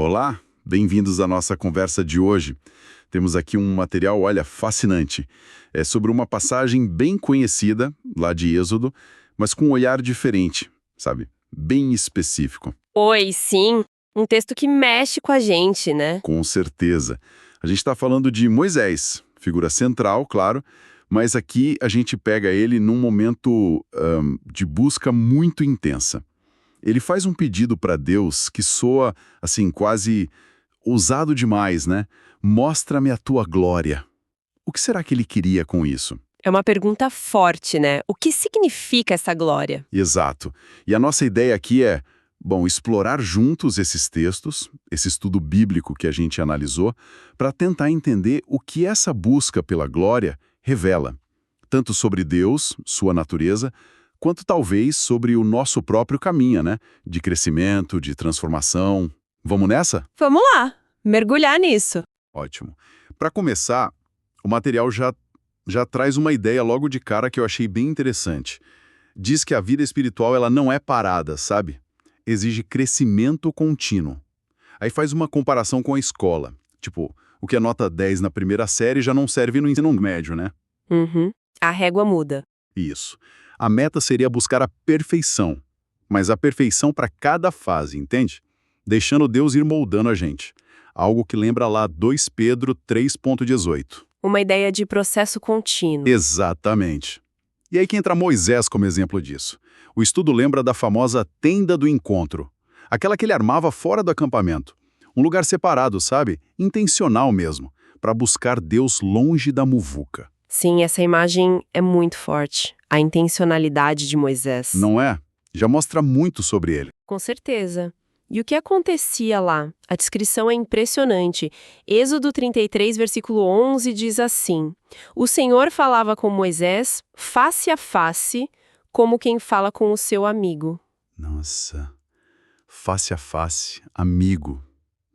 Olá, bem-vindos à nossa conversa de hoje. Temos aqui um material, olha, fascinante. É sobre uma passagem bem conhecida, lá de Êxodo, mas com um olhar diferente, sabe? Bem específico. Oi, sim. Um texto que mexe com a gente, né? Com certeza. A gente está falando de Moisés, figura central, claro, mas aqui a gente pega ele num momento de busca muito intensa. Ele faz um pedido para Deus que soa, assim, quase ousado demais, né? Mostra-me a tua glória. O que será que ele queria com isso? É uma pergunta forte, né? O que significa essa glória? Exato. E a nossa ideia aqui é, bom, explorar juntos esses textos, esse estudo bíblico que a gente analisou, para tentar entender o que essa busca pela glória revela, tanto sobre Deus, sua natureza, quanto talvez sobre o nosso próprio caminho, né? De crescimento, de transformação. Vamos nessa? Vamos lá, mergulhar nisso. Ótimo. Para começar, o material já traz uma ideia logo de cara que eu achei bem interessante. Diz que a vida espiritual ela não é parada, sabe? Exige crescimento contínuo. Aí faz uma comparação com a escola. Tipo, o que é nota 10 na primeira série já não serve no ensino médio, né? Uhum. A régua muda. Isso. A meta seria buscar a perfeição, mas a perfeição para cada fase, entende? Deixando Deus ir moldando a gente. Algo que lembra lá 2 Pedro 3,18. Uma ideia de processo contínuo. Exatamente. E aí que entra Moisés como exemplo disso. O estudo lembra da famosa tenda do encontro. Aquela que ele armava fora do acampamento. Um lugar separado, sabe? Intencional mesmo, para buscar Deus longe da muvuca. Sim, essa imagem é muito forte. A intencionalidade de Moisés. Não é? Já mostra muito sobre ele. Com certeza. E o que acontecia lá? A descrição é impressionante. Êxodo 33, versículo 11 diz assim: O Senhor falava com Moisés face a face, como quem fala com o seu amigo. Nossa, face a face, amigo.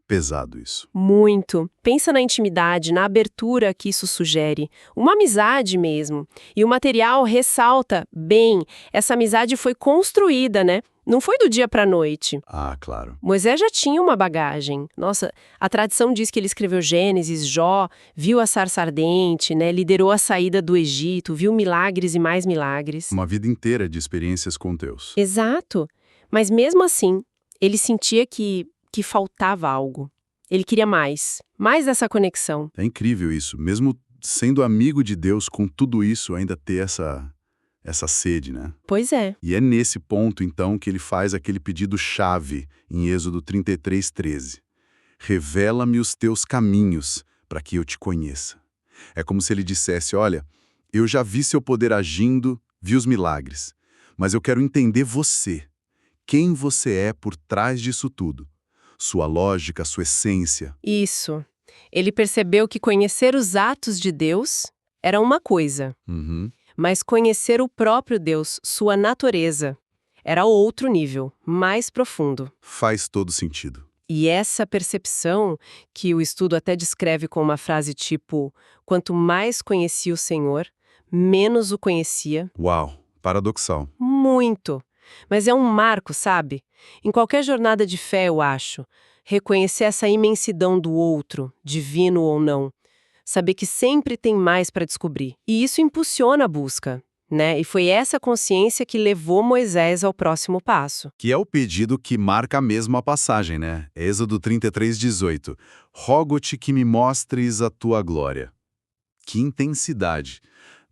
Pesado isso. Muito. Pensa na intimidade, na abertura que isso sugere. Uma amizade mesmo. E o material ressalta, bem, essa amizade foi construída, né? Não foi do dia para a noite. Ah, claro. Moisés já tinha uma bagagem. Nossa, a tradição diz que ele escreveu Gênesis, Jó, viu a sarça ardente, né? Liderou a saída do Egito, viu milagres e mais milagres. Uma vida inteira de experiências com Deus. Exato. Mas mesmo assim, ele sentia que faltava algo. Ele queria mais dessa conexão. É incrível isso. Mesmo sendo amigo de Deus, com tudo isso, ainda ter essa sede, né? Pois é. E é nesse ponto, então, que ele faz aquele pedido-chave em Êxodo 33:13. Revela-me os teus caminhos, para que eu te conheça. É como se ele dissesse, olha, eu já vi seu poder agindo, vi os milagres, mas eu quero entender você. Quem você é por trás disso tudo. Sua lógica, sua essência. Isso. Ele percebeu que conhecer os atos de Deus era uma coisa, Uhum. mas conhecer o próprio Deus, sua natureza, era outro nível, mais profundo. Faz todo sentido. E essa percepção, que o estudo até descreve com uma frase tipo: quanto mais conhecia o Senhor, menos o conhecia. Uau, paradoxal. Muito. Mas é um marco, sabe? Em qualquer jornada de fé, eu acho. Reconhecer essa imensidão do outro, divino ou não. Saber que sempre tem mais para descobrir. E isso impulsiona a busca, né? E foi essa consciência que levou Moisés ao próximo passo. Que é o pedido que marca mesmo a passagem, né? Êxodo 33:18. Rogo-te que me mostres a tua glória. Que intensidade!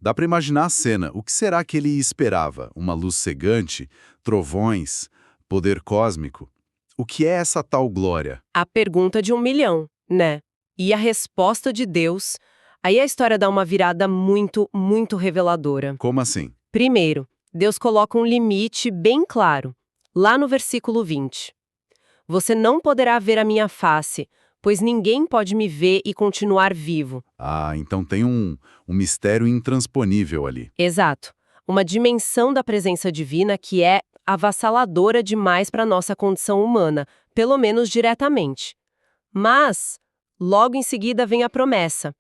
Dá para imaginar a cena. O que será que ele esperava? Uma luz cegante? Trovões? Poder cósmico? O que é essa tal glória? A pergunta de 1 milhão, né? E a resposta de Deus. Aí a história dá uma virada muito, muito reveladora. Como assim? Primeiro, Deus coloca um limite bem claro, lá no versículo 20. Você não poderá ver a minha face, pois ninguém pode me ver e continuar vivo. Ah, então tem um mistério intransponível ali. Exato. Uma dimensão da presença divina que é avassaladora demais para nossa condição humana, pelo menos diretamente. Mas, logo em seguida vem a promessa.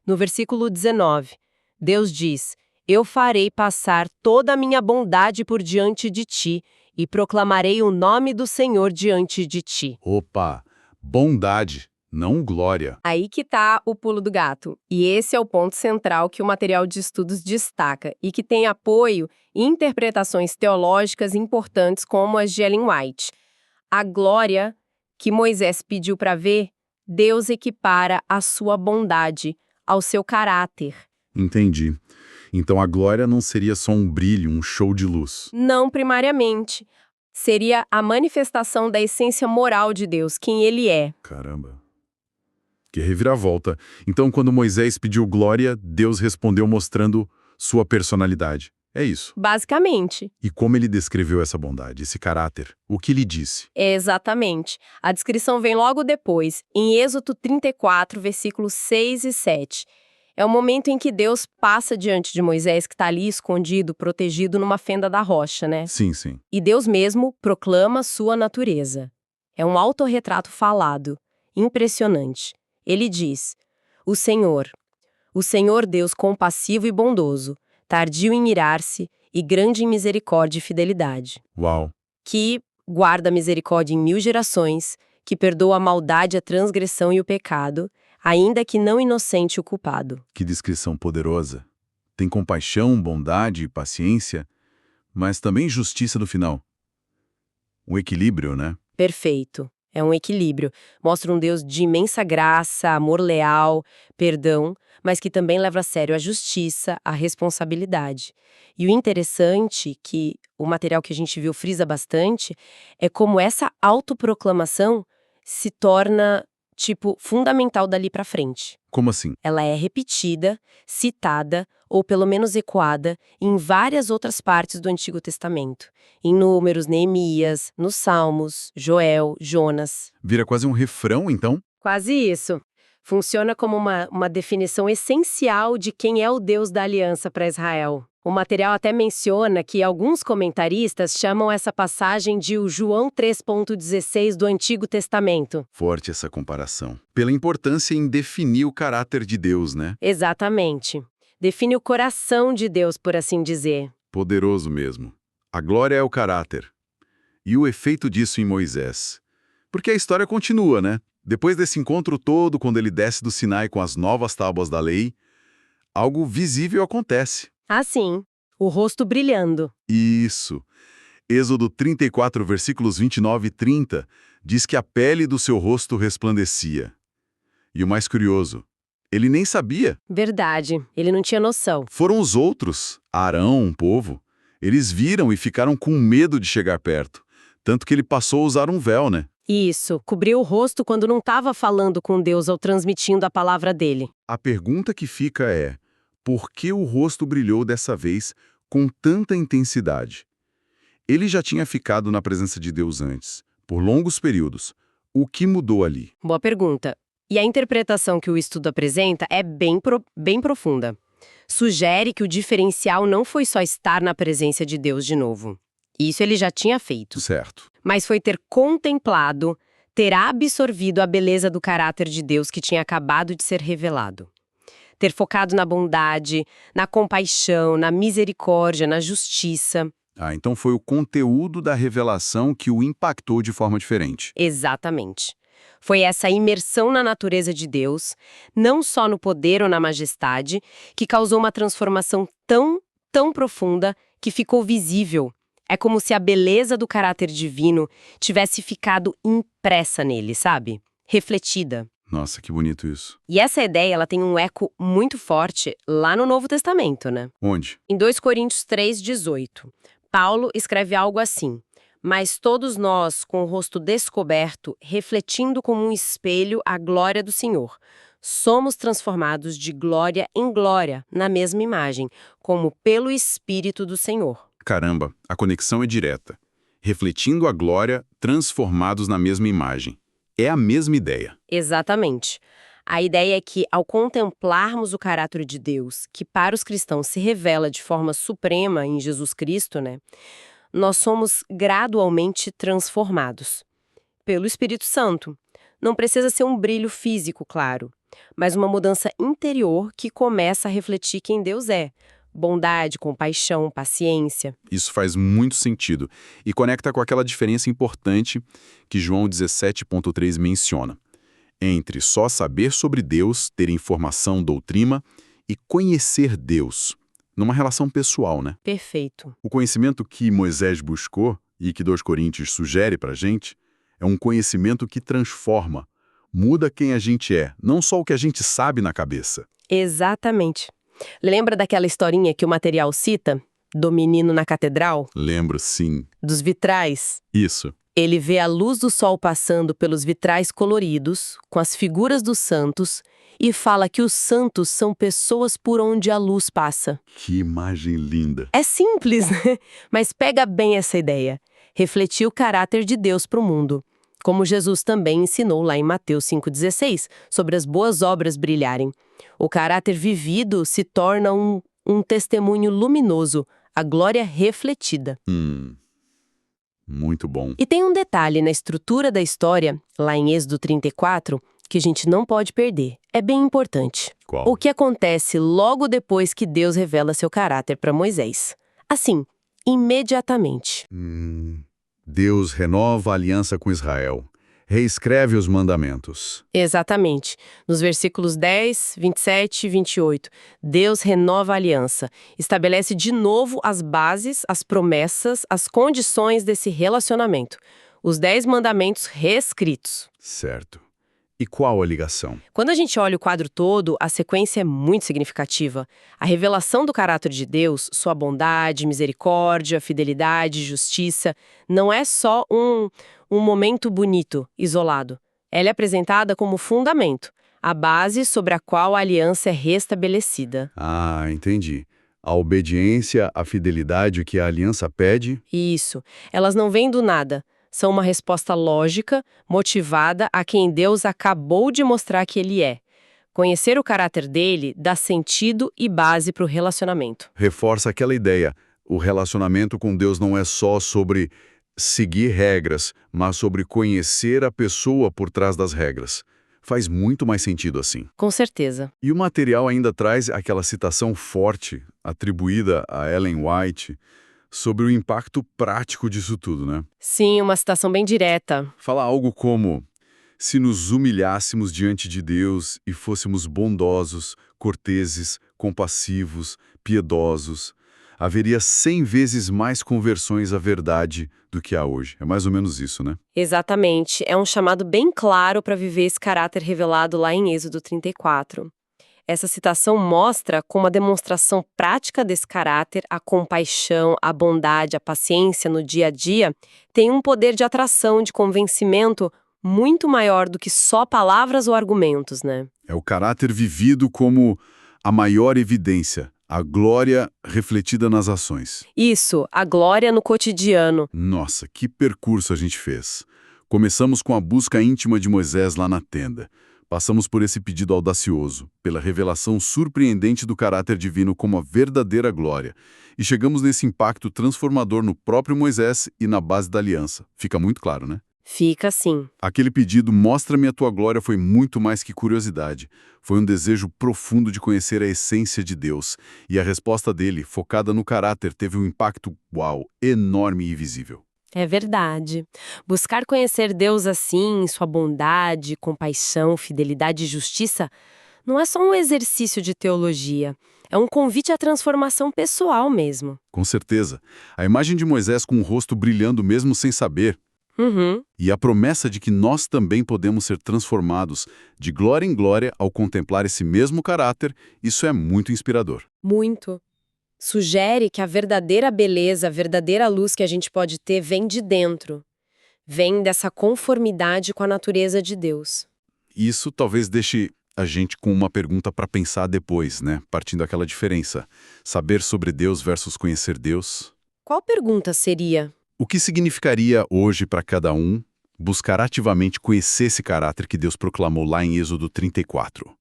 No versículo 19, Deus diz: Eu farei passar toda a minha bondade por diante de ti e proclamarei o nome do Senhor diante de ti. Opa! Bondade, não glória. Aí que tá o pulo do gato. E esse é o ponto central que o material de estudos destaca e que tem apoio em interpretações teológicas importantes como as de Ellen White. A glória que Moisés pediu para ver, Deus equipara à sua bondade, ao seu caráter. Entendi. Então a glória não seria só um brilho, um show de luz. Não primariamente. Seria a manifestação da essência moral de Deus, quem ele é. Caramba. Que reviravolta. Então, quando Moisés pediu glória, Deus respondeu mostrando sua personalidade. É isso. Basicamente. E como ele descreveu essa bondade, esse caráter? O que lhe disse? Exatamente. A descrição vem logo depois, em Êxodo 34, versículos 6 e 7. É o momento em que Deus passa diante de Moisés, que está ali escondido, protegido numa fenda da rocha, né? Sim, sim. E Deus mesmo proclama sua natureza. É um autorretrato falado. Impressionante. Ele diz: o Senhor Deus compassivo e bondoso, tardio em irar-se e grande em misericórdia e fidelidade. Uau. Que guarda misericórdia em 1000 gerações, que perdoa a maldade, a transgressão e o pecado, ainda que não inocente o culpado. Que descrição poderosa. Tem compaixão, bondade e paciência, mas também justiça no final. Um equilíbrio, né? Perfeito. É um equilíbrio. Mostra um Deus de imensa graça, amor leal, perdão, mas que também leva a sério a justiça, a responsabilidade. E o interessante, que o material que a gente viu frisa bastante, é como essa autoproclamação se torna, fundamental dali pra frente. Como assim? Ela é repetida, citada, ou pelo menos ecoada, em várias outras partes do Antigo Testamento. Em Números, Neemias, nos Salmos, Joel, Jonas. Vira quase um refrão, então? Quase isso. Funciona como uma definição essencial de quem é o Deus da aliança para Israel. O material até menciona que alguns comentaristas chamam essa passagem de o João 3.16 do Antigo Testamento. Forte essa comparação. Pela importância em definir o caráter de Deus, né? Exatamente. Define o coração de Deus, por assim dizer. Poderoso mesmo. A glória é o caráter. E o efeito disso em Moisés. Porque a história continua, né? Depois desse encontro todo, quando ele desce do Sinai com as novas tábuas da lei, algo visível acontece. Ah, sim. O rosto brilhando. Isso. Êxodo 34, versículos 29 e 30, diz que a pele do seu rosto resplandecia. E o mais curioso, ele nem sabia. Verdade. Ele não tinha noção. Foram os outros, Arão, o povo. Eles viram e ficaram com medo de chegar perto. Tanto que ele passou a usar um véu, né? Isso. Cobriu o rosto quando não estava falando com Deus ou transmitindo a palavra dele. A pergunta que fica é: por que o rosto brilhou dessa vez com tanta intensidade? Ele já tinha ficado na presença de Deus antes, por longos períodos. O que mudou ali? Boa pergunta. E a interpretação que o estudo apresenta é bem profunda. Sugere que o diferencial não foi só estar na presença de Deus de novo. Isso ele já tinha feito. Certo. Mas foi ter contemplado, ter absorvido a beleza do caráter de Deus que tinha acabado de ser revelado. Ter focado na bondade, na compaixão, na misericórdia, na justiça. Então foi o conteúdo da revelação que o impactou de forma diferente. Exatamente. Foi essa imersão na natureza de Deus, não só no poder ou na majestade, que causou uma transformação tão profunda que ficou visível. É como se a beleza do caráter divino tivesse ficado impressa nele, sabe? Refletida. Nossa, que bonito isso. E essa ideia, ela tem um eco muito forte lá no Novo Testamento, né? Onde? Em 2 Coríntios 3,18, Paulo escreve algo assim: mas todos nós, com o rosto descoberto, refletindo como um espelho a glória do Senhor, somos transformados de glória em glória, na mesma imagem, como pelo Espírito do Senhor. Caramba, a conexão é direta. Refletindo a glória, transformados na mesma imagem. É a mesma ideia. Exatamente. A ideia é que, ao contemplarmos o caráter de Deus, que para os cristãos se revela de forma suprema em Jesus Cristo, né, nós somos gradualmente transformados pelo Espírito Santo. Não precisa ser um brilho físico, claro, mas uma mudança interior que começa a refletir quem Deus é, Bondade, compaixão, paciência. Isso faz muito sentido e conecta com aquela diferença importante que João 17,3 menciona, entre só saber sobre Deus, ter informação, doutrina, e conhecer Deus, numa relação pessoal, né? Perfeito. O conhecimento que Moisés buscou e que 2 Coríntios sugere pra gente é um conhecimento que transforma, muda quem a gente é, não só o que a gente sabe na cabeça. Exatamente. Lembra daquela historinha que o material cita? Do menino na catedral? Lembro, sim. Dos vitrais? Isso. Ele vê a luz do sol passando pelos vitrais coloridos, com as figuras dos santos, e fala que os santos são pessoas por onde a luz passa. Que imagem linda. É simples, né? Mas pega bem essa ideia. Refletir o caráter de Deus para o mundo. Como Jesus também ensinou lá em Mateus 5,16, sobre as boas obras brilharem. O caráter vivido se torna um testemunho luminoso, a glória refletida. Muito bom. E tem um detalhe na estrutura da história, lá em Êxodo 34, que a gente não pode perder. É bem importante. Qual? O que acontece logo depois que Deus revela seu caráter para Moisés? Assim, imediatamente. Deus renova a aliança com Israel. Reescreve os mandamentos. Exatamente. Nos versículos 10, 27 e 28, Deus renova a aliança, estabelece de novo as bases, as promessas, as condições desse relacionamento. Os 10 mandamentos reescritos. Certo. E qual a ligação? Quando a gente olha o quadro todo, a sequência é muito significativa. A revelação do caráter de Deus, sua bondade, misericórdia, fidelidade, justiça, não é só um momento bonito, isolado. Ela é apresentada como fundamento, a base sobre a qual a aliança é restabelecida. Ah, entendi. A obediência, a fidelidade que a aliança pede. Isso. Elas não vêm do nada. São uma resposta lógica, motivada a quem Deus acabou de mostrar que Ele é. Conhecer o caráter dele dá sentido e base para o relacionamento. Reforça aquela ideia. O relacionamento com Deus não é só sobre seguir regras, mas sobre conhecer a pessoa por trás das regras. Faz muito mais sentido assim. Com certeza. E o material ainda traz aquela citação forte, atribuída a Ellen White, sobre o impacto prático disso tudo, né? Sim, uma citação bem direta. Fala algo como: se nos humilhássemos diante de Deus e fôssemos bondosos, corteses, compassivos, piedosos, haveria 100 vezes mais conversões à verdade do que há hoje. É mais ou menos isso, né? Exatamente. É um chamado bem claro para viver esse caráter revelado lá em Êxodo 34. Essa citação mostra como a demonstração prática desse caráter, a compaixão, a bondade, a paciência no dia a dia, tem um poder de atração, de convencimento muito maior do que só palavras ou argumentos, né? É o caráter vivido como a maior evidência, a glória refletida nas ações. Isso, a glória no cotidiano. Nossa, que percurso a gente fez. Começamos com a busca íntima de Moisés lá na tenda. Passamos por esse pedido audacioso, pela revelação surpreendente do caráter divino como a verdadeira glória. E chegamos nesse impacto transformador no próprio Moisés e na base da aliança. Fica muito claro, né? Fica assim. Aquele pedido, mostra-me a tua glória, foi muito mais que curiosidade. Foi um desejo profundo de conhecer a essência de Deus. E a resposta dele, focada no caráter, teve um impacto, uau, enorme e visível. É verdade. Buscar conhecer Deus assim, em sua bondade, compaixão, fidelidade e justiça, não é só um exercício de teologia. É um convite à transformação pessoal mesmo. Com certeza. A imagem de Moisés com o rosto brilhando mesmo sem saber. E a promessa de que nós também podemos ser transformados de glória em glória ao contemplar esse mesmo caráter, isso é muito inspirador. Muito. Sugere que a verdadeira beleza, a verdadeira luz que a gente pode ter vem de dentro. Vem dessa conformidade com a natureza de Deus. Isso talvez deixe a gente com uma pergunta para pensar depois, né? Partindo daquela diferença. Saber sobre Deus versus conhecer Deus. Qual pergunta seria? O que significaria hoje para cada um buscar ativamente conhecer esse caráter que Deus proclamou lá em Êxodo 34?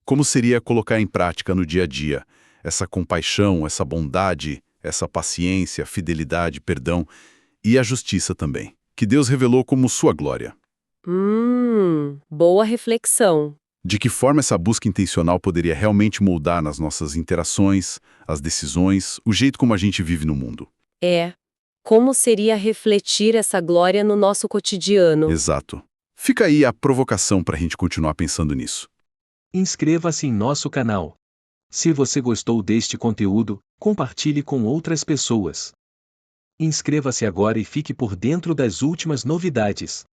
Como seria colocar em prática no dia a dia essa compaixão, essa bondade, essa paciência, fidelidade, perdão e a justiça também, que Deus revelou como sua glória? Boa reflexão. De que forma essa busca intencional poderia realmente moldar nas nossas interações, as decisões, o jeito como a gente vive no mundo? Como seria refletir essa glória no nosso cotidiano? Exato. Fica aí a provocação para a gente continuar pensando nisso. Inscreva-se em nosso canal. Se você gostou deste conteúdo, compartilhe com outras pessoas. Inscreva-se agora e fique por dentro das últimas novidades.